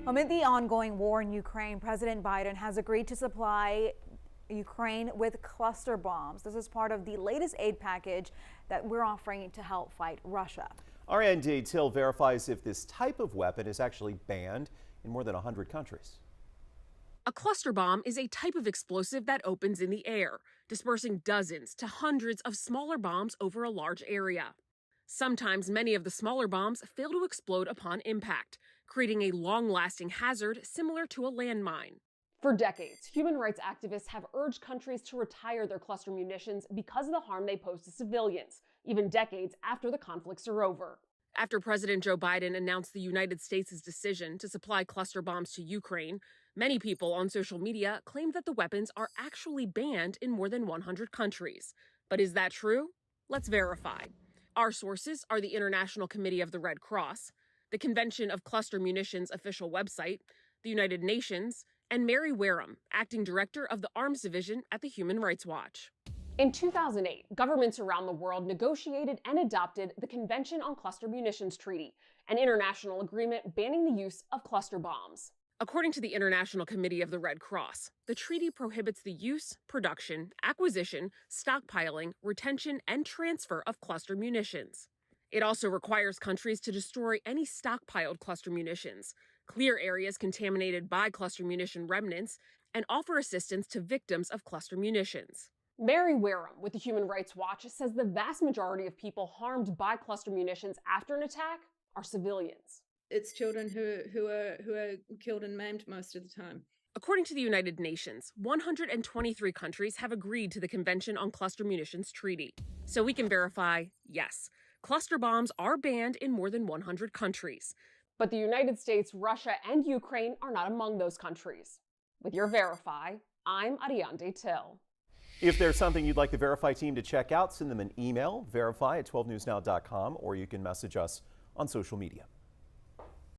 Amid the ongoing war in Ukraine, President Biden has agreed to supply Ukraine with cluster bombs. This is part of the latest aid package that we're offering to help fight Russia. RND Till verifies if this type of weapon is actually banned in more than 100 countries. A cluster bomb is a type of explosive that opens in the air, dispersing dozens to hundreds of smaller bombs over a large area. Sometimes many of the smaller bombs fail to explode upon impact, creating a long-lasting hazard similar to a landmine. For decades, human rights activists have urged countries to retire their cluster munitions because of the harm they pose to civilians, even decades after the conflicts are over. After President Joe Biden announced the United States' decision to supply cluster bombs to Ukraine, many people on social media claimed that the weapons are actually banned in more than 100 countries. But is that true? Let's verify. Our sources are the International Committee of the Red Cross, the Convention of Cluster Munitions official website, the United Nations, and Mary Wareham, acting director of the Arms Division at the Human Rights Watch. In 2008, governments around the world negotiated and adopted the Convention on Cluster Munitions Treaty, an international agreement banning the use of cluster bombs. According to the International Committee of the Red Cross, the treaty prohibits the use, production, acquisition, stockpiling, retention, and transfer of cluster munitions. It also requires countries to destroy any stockpiled cluster munitions, clear areas contaminated by cluster munition remnants, and offer assistance to victims of cluster munitions. Mary Wareham with the Human Rights Watch says the vast majority of people harmed by cluster munitions after an attack are civilians. It's children who are killed and maimed most of the time. According to the United Nations, 123 countries have agreed to the Convention on Cluster Munitions Treaty. So we can verify, yes, cluster bombs are banned in more than 100 countries. But the United States, Russia, and Ukraine are not among those countries. With your Verify, I'm Ariande Till. If there's something you'd like the Verify team to check out, send them an email, verify@12newsnow.com, or you can message us on social media.